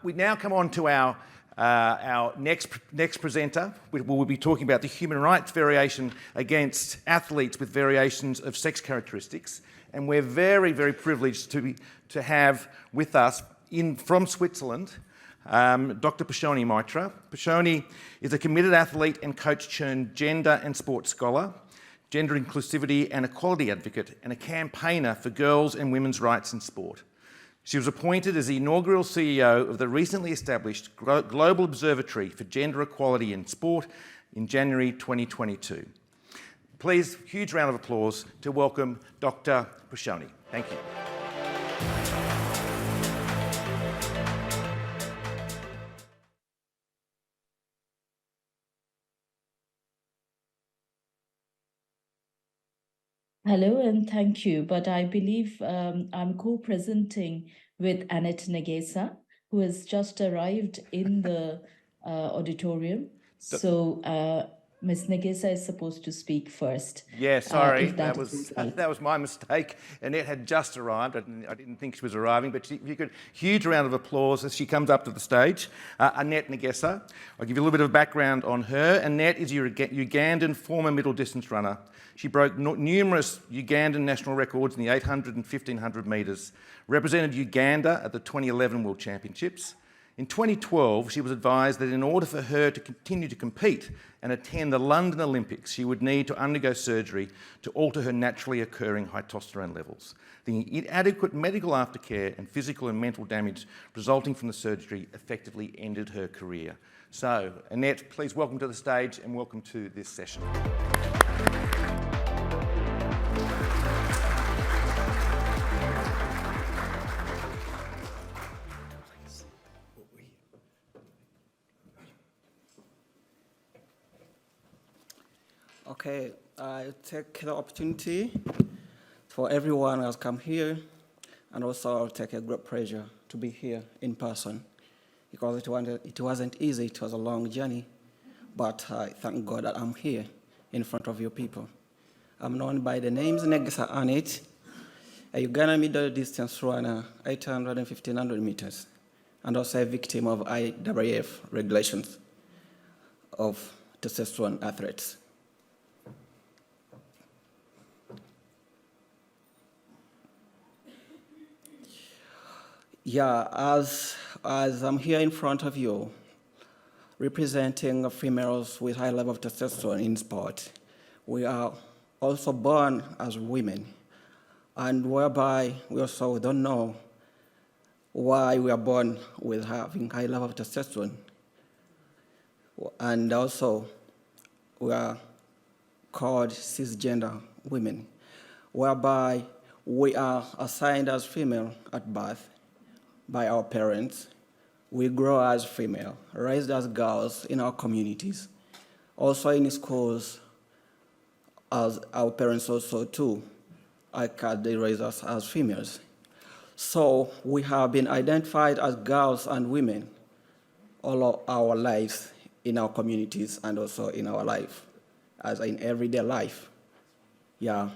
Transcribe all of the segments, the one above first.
We now come on to our next presenter. We'll be talking about the human rights variation against athletes with variations of sex characteristics. And we're very, very privileged to have with us from Switzerland, Dr. Payoshni Mitra. Payoshni is a committed athlete and coach turned gender and sports scholar, gender inclusivity and equality advocate, and a campaigner for girls' and women's rights in sport. She was appointed as the inaugural CEO of the recently established Global Observatory for Gender Equality in Sport in January 2022. Please, huge round of applause to welcome Dr. Payoshni. Thank you. Hello and thank you, but I believe I'm co-presenting with Annet Negesa, who has just arrived in the auditorium. So Ms. Negesa is supposed to speak first. Yeah, sorry, that was my mistake. Annette had just arrived. I didn't think she was arriving, but if you could, huge round of applause as she comes up to the stage. Annet Negesa. I'll give you a little bit of background on her. Annette is a Ugandan former middle distance runner. She broke numerous Ugandan national records in the 800 and 1500 metres, represented Uganda at the 2011 World Championships. In 2012, she was advised that in order for her to continue to compete and attend the London Olympics, she would need to undergo surgery to alter her naturally occurring high testosterone levels. The inadequate medical aftercare and physical and mental damage resulting from the surgery effectively ended her career. So, Annette, please welcome to the stage and welcome to this session. Okay, I take the opportunity for everyone who has come here, and also I'll take a great pleasure to be here in person, because it wasn't easy, it was a long journey, but I thank God that I'm here in front of you people. I'm known by the names Negesa Annet, a Ugandan middle distance runner, 800 and 1500 meters, and also a victim of IAAF regulations of testosterone athletes. Yeah, as I'm here in front of you, representing females with high level of testosterone in sport, we are also born as women, and whereby we also don't know why we are born with having high level of testosterone. And also, we are called cisgender women, whereby we are assigned as female at birth by our parents. We grow as female, raised as girls in our communities, also in schools, as our parents also too, they raise us as females. So we have been identified as girls and women all of our lives in our communities and also in our life, as in everyday life. Yeah,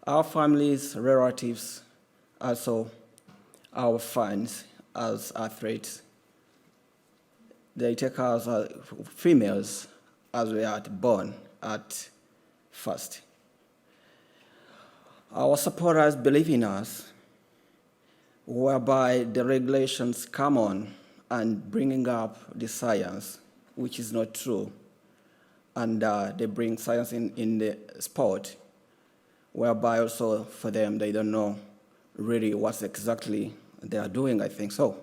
our families, relatives, also our fans as athletes, they take us as females as we are born at first. Our supporters believe in us, whereby the regulations come on and bringing up the science, which is not true, and they bring science in the sport, whereby also for them they don't know really what exactly they are doing, I think so.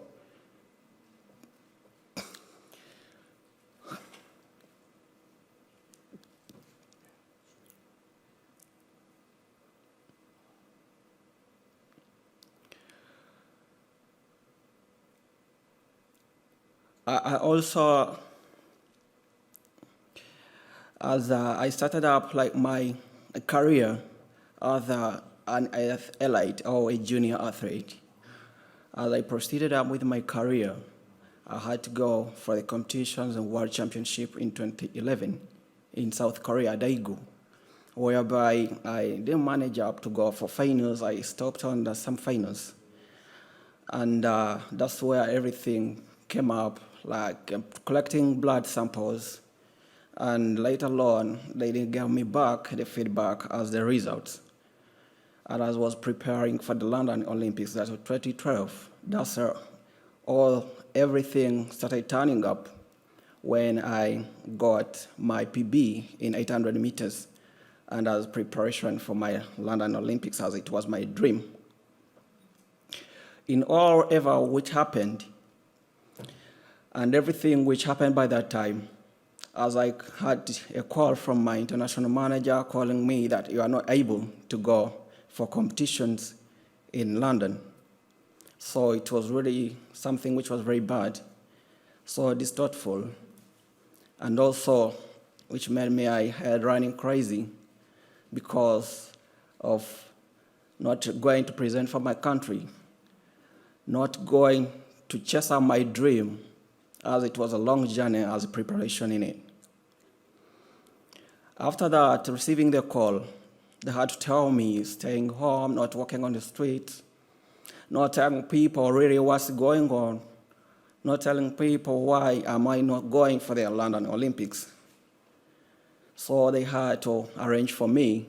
I also, as I started up like my career as an elite or a junior athlete. As I proceeded up with my career, I had to go for the competitions and World Championship in 2011 in South Korea, Daegu, whereby I didn't manage up to go for finals. I stopped on some finals. And that's where everything came up, like collecting blood samples. And later on, they didn't give me back the feedback as the results. And as I was preparing for the London Olympics, that was 2012, that's everything started turning up when I got my PB in 800 meters, and as preparation for my London Olympics, as it was my dream. In all ever which happened, and everything which happened by that time, as I had a call from my international manager calling me that you are not able to go for competitions in London. So it was really something which was very bad, so distrustful, and also which made me I had running crazy because of not going to present for my country, not going to chase out my dream, as it was a long journey as a preparation in it. After that, receiving the call, they had to tell me staying home, not walking on the streets, not telling people really what's going on, not telling people why am I not going for the London Olympics. So they had to arrange for me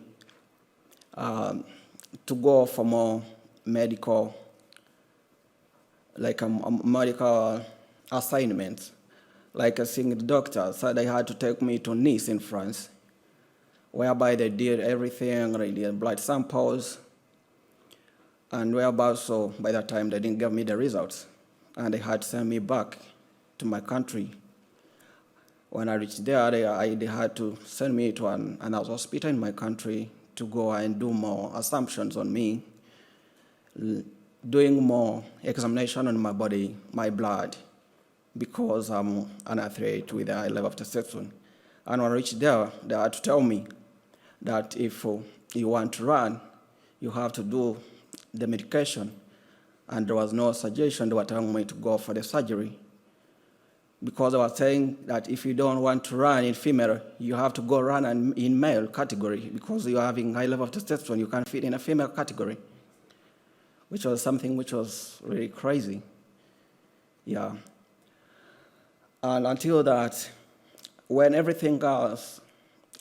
to go for more medical, like a medical assignment, like seeing the doctor. So they had to take me to Nice in France, whereby they did everything, they did blood samples, and whereby so by that time they didn't give me the results, and they had to send me back to my country. When I reached there, they had to send me to another hospital in my country to go and do more assumptions on me, doing more examination on my body, my blood, because I'm an athlete with a high level of testosterone. And when I reached there, they had to tell me that if you want to run, you have to do the medication. And there was no suggestion. They were telling me to go for the surgery, because they were saying that if you don't want to run in female, you have to go run in male category, because you're having high level of testosterone, you can't fit in a female category, which was something which was really crazy. Yeah. And until that, when everything was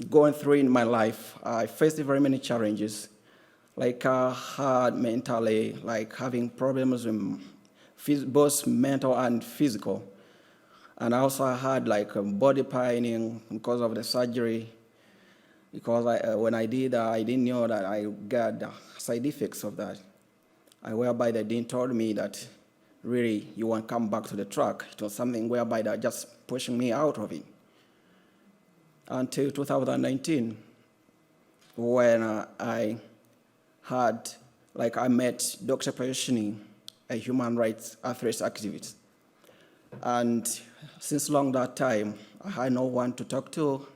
going through in my life, I faced very many challenges, like hard mentally, like having problems with both mental and physical. And I also had like body pain because of the surgery, because when I did that, I didn't know that I got the side effects of that. Whereby they didn't told me that really you won't come back to the track. It was something whereby they're just pushing me out of it. Until 2019, when I met Dr. Payoshni, a human rights athlete activist. And since long that time, I had no one to talk to.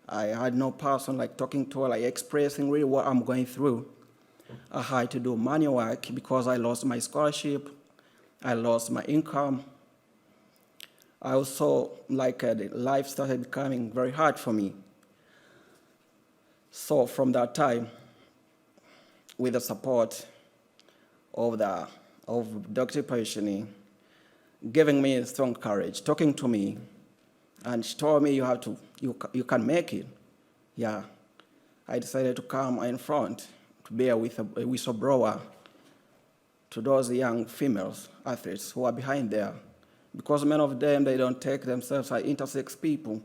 I had no person like talking to, like expressing really what I'm going through. I had to do manual work because I lost my scholarship. I lost my income. I also, life started becoming very hard for me. So from that time, with the support of Dr. Payoshni, giving me strong courage, talking to me, and she told me you can make it. Yeah, I decided to come in front to bear with a whistleblower to those young females athletes who are behind there, because many of them, they don't take themselves as intersex people.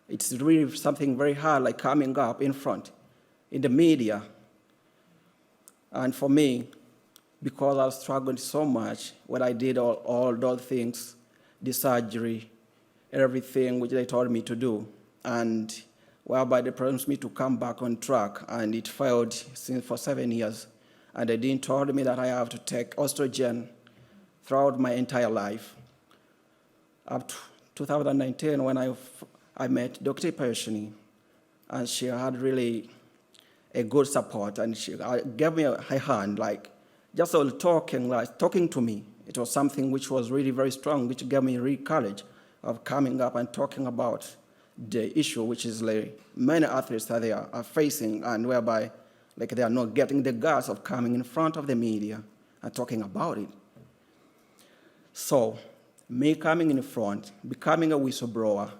It's really something very hard, like coming up in front in the media. And for me, because I struggled so much when I did all those things, the surgery, everything which they told me to do, and whereby they promised me to come back on track, and it failed for 7 years. And they didn't told me that I have to take estrogen throughout my entire life. Up to 2019, when I met Dr. Payoshni, and she had really a good support, and she gave me her hand, like just talking to me. It was something which was really very strong, which gave me real courage of coming up and talking about the issue, which is like many athletes that they are facing, and whereby like they are not getting the guts of coming in front of the media and talking about it. So, me coming in front, becoming a whistleblower,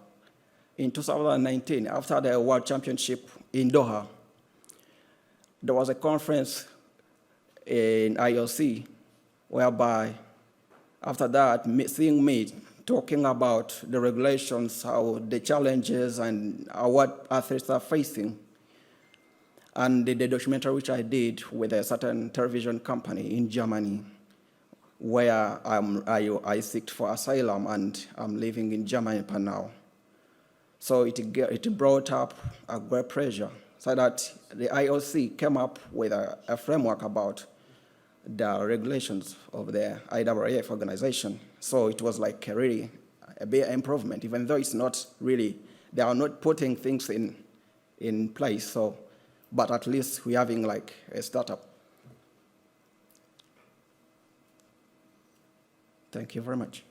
in 2019, after the World Championship in Doha, there was a conference in IOC whereby, after that, seeing me talking about the regulations, how the challenges and what athletes are facing, and the documentary which I did with a certain television company in Germany, where I seek for asylum and I'm living in Germany per now. So it brought up a great pressure, so that the IOC came up with a framework about the regulations of the IAAF organization. So it was like really a big improvement, even though it's not really, they are not putting things in place. So, but at least we're having like a startup. Thank you very much.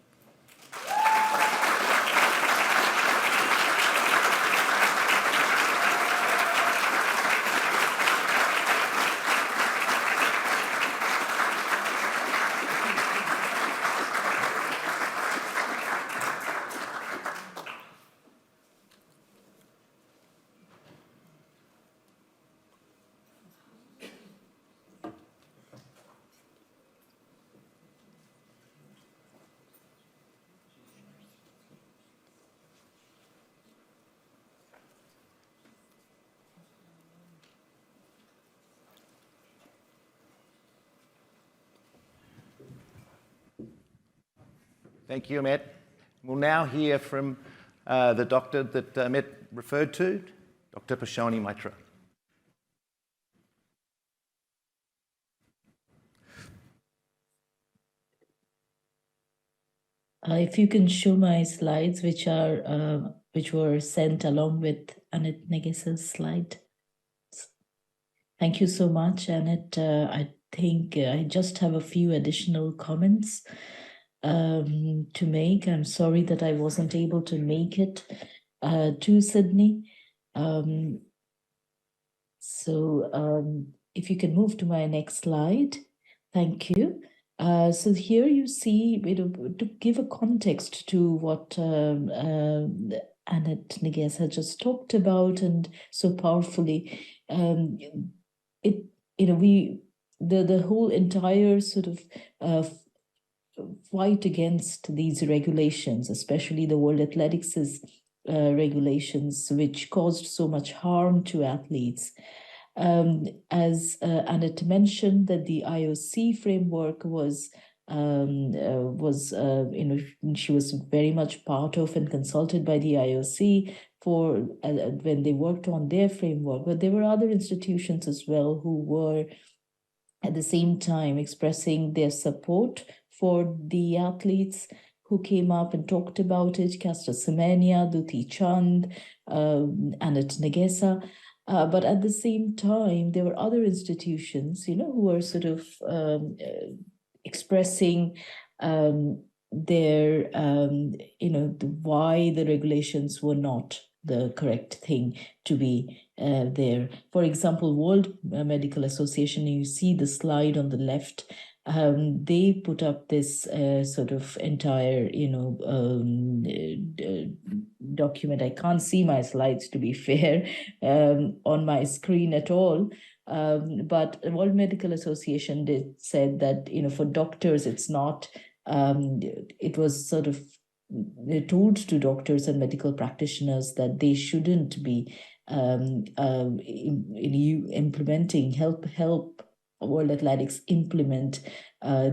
Thank you, Annet. We'll now hear from the doctor that Annet referred to, Dr. Payoshni Mitra. If you can show my slides, which were sent along with Annet Negesa's slide. Thank you so much, Annet. I think I just have a few additional comments to make. I'm sorry that I wasn't able to make it to Sydney. If you can move to my next slide. Thank you. So here you see, to give a context to what Annet Negesa just talked about, and so powerfully, the whole entire sort of fight against these regulations, especially the World Athletics' regulations, which caused so much harm to athletes. As Annet mentioned, that the IOC framework was she was very much part of and consulted by the IOC for when they worked on their framework. But there were other institutions as well who were at the same time expressing their support for the athletes who came up and talked about it: Caster Semenya, Duti Chand, Annet Negesa. But at the same time, there were other institutions, who were sort of expressing their, why the regulations were not the correct thing to be there. For example, World Medical Association, you see the slide on the left, they put up this sort of entire, document. I can't see my slides, to be fair, on my screen at all. But the World Medical Association said that, for doctors, it's not, it was sort of told to doctors and medical practitioners that they shouldn't be implementing, help World Athletics implement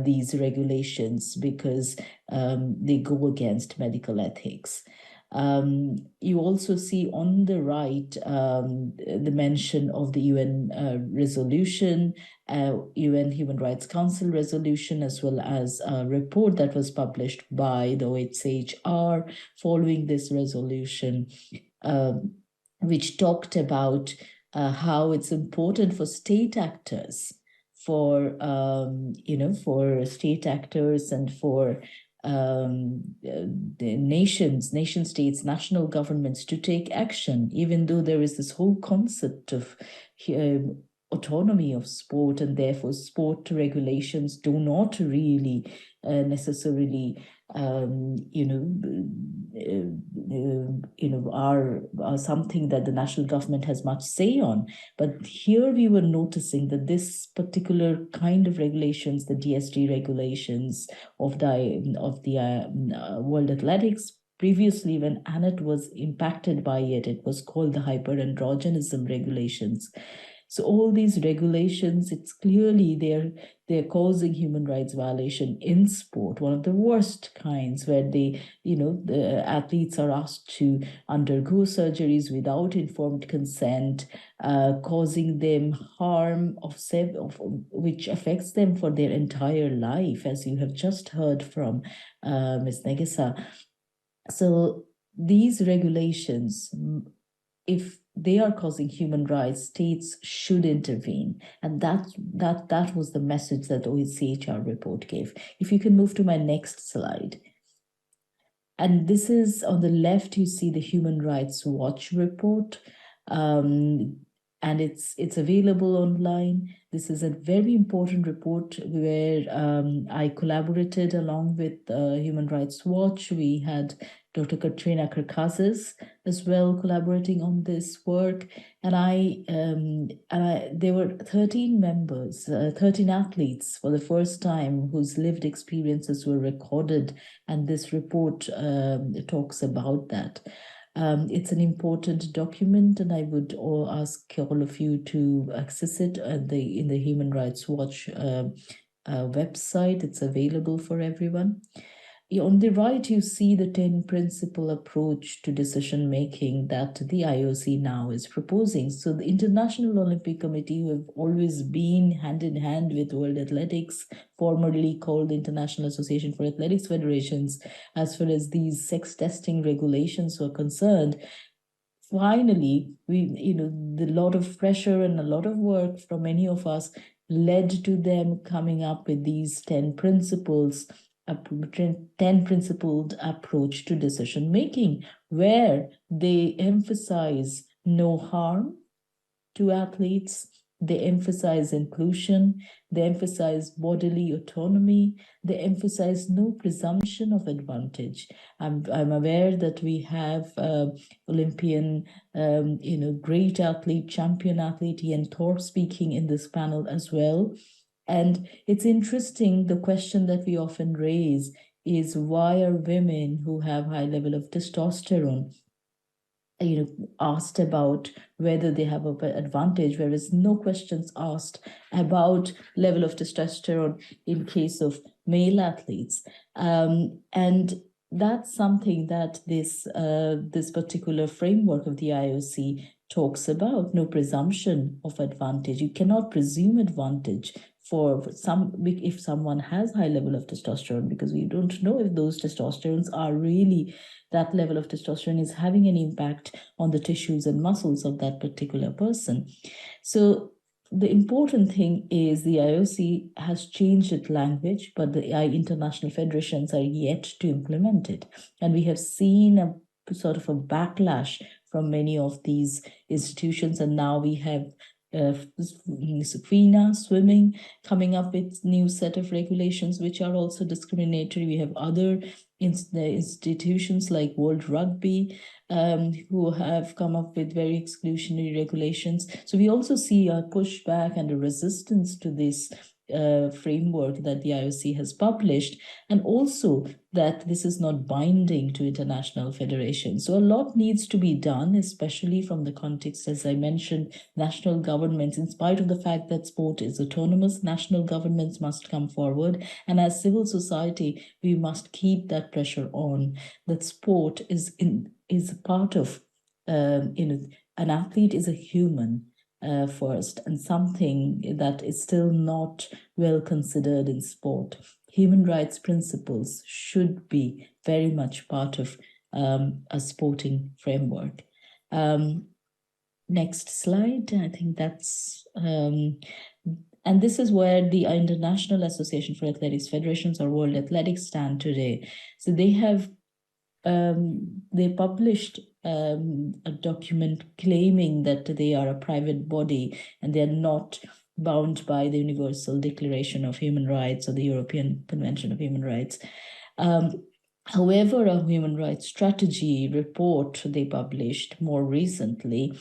these regulations, because they go against medical ethics. You also see on the right the mention of the UN resolution, UN Human Rights Council resolution, as well as a report that was published by the OHCHR following this resolution, which talked about how it's important for state actors, for state actors and for the nation states, national governments to take action, even though there is this whole concept of autonomy of sport, and therefore sport regulations do not really necessarily are something that the national government has much say on. But here we were noticing that this particular kind of regulations, the DSD regulations of the World Athletics, previously when Annet was impacted by it, it was called the hyperandrogenism regulations. So all these regulations, it's clearly they're causing human rights violation in sport, one of the worst kinds, where the athletes are asked to undergo surgeries without informed consent, causing them harm which affects them for their entire life, as you have just heard from Ms. Negesa. So these regulations, if they are causing human rights, states should intervene. And that was the message that OHCHR report gave. If you can move to my next slide. And this is on the left, you see the Human Rights Watch report. And it's available online. This is a very important report where I collaborated along with Human Rights Watch. We had Dr. Katrina Karkazis as well collaborating on this work, and there were 13 members, 13 athletes for the first time whose lived experiences were recorded, and this report talks about that. It's an important document, and I would ask all of you to access it in the Human Rights Watch website. It's available for everyone. On the right, you see the 10-principle approach to decision-making that the IOC now is proposing. So the International Olympic Committee, who have always been hand in hand with World Athletics, formerly called the International Association for Athletics Federations, as far as these sex testing regulations were concerned, finally, the lot of pressure and a lot of work from many of us led to them coming up with these 10 principles, a 10-principled approach to decision making, where they emphasize no harm to athletes, they emphasize inclusion, they emphasize bodily autonomy, they emphasize no presumption of advantage. I'm aware that we have Olympian, great athlete, champion athlete Ian Thorpe speaking in this panel as well. And it's interesting, the question that we often raise is, why are women who have high level of testosterone asked about whether they have an advantage, whereas no questions asked about level of testosterone in case of male athletes. And that's something that this particular framework of the IOC talks about, no presumption of advantage. You cannot presume advantage if someone has high level of testosterone, because we don't know if those testosterones are really, that level of testosterone is having an impact on the tissues and muscles of that particular person. So the important thing is the IOC has changed its language, but the international federations are yet to implement it. And we have seen a sort of a backlash from many of these institutions, and now we have FINA, swimming, coming up with new set of regulations which are also discriminatory. We have other institutions like World Rugby who have come up with very exclusionary regulations. So we also see a pushback and a resistance to this framework that the IOC has published, and also that this is not binding to international federations. So a lot needs to be done, especially from the context, as I mentioned, national governments, in spite of the fact that sport is autonomous, national governments must come forward. And as civil society, we must keep that pressure on, that sport is part of, an athlete is a human. First, and something that is still not well considered in sport. Human rights principles should be very much part of a sporting framework. Next slide. I think that's, and this is where the International Association for Athletics Federations, or World Athletics, stand today. So they have, they published a document claiming that they are a private body and they're not bound by the Universal Declaration of Human Rights or the European Convention of Human Rights. However, a human rights strategy report they published more recently,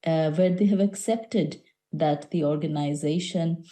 where they have accepted that the organization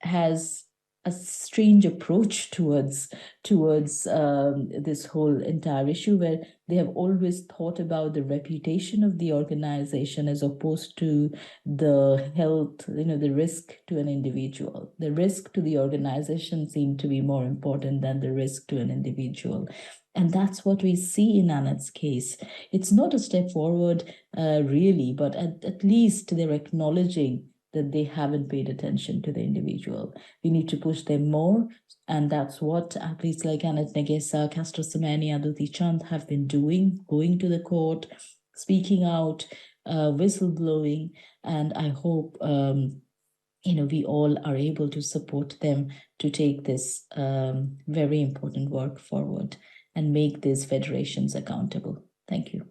has a strange approach towards this whole entire issue, where they have always thought about the reputation of the organization as opposed to the health, the risk to an individual. The risk to the organization seemed to be more important than the risk to an individual. And that's what we see in Annet's case. It's not a step forward, really, but at least they're acknowledging that they haven't paid attention to the individual. We need to push them more, and that's what athletes like Annet Negesa, Castor Semenya, Aditi Chand have been doing, going to the court, speaking out, whistleblowing, and I hope we all are able to support them to take this very important work forward and make these federations accountable. Thank you.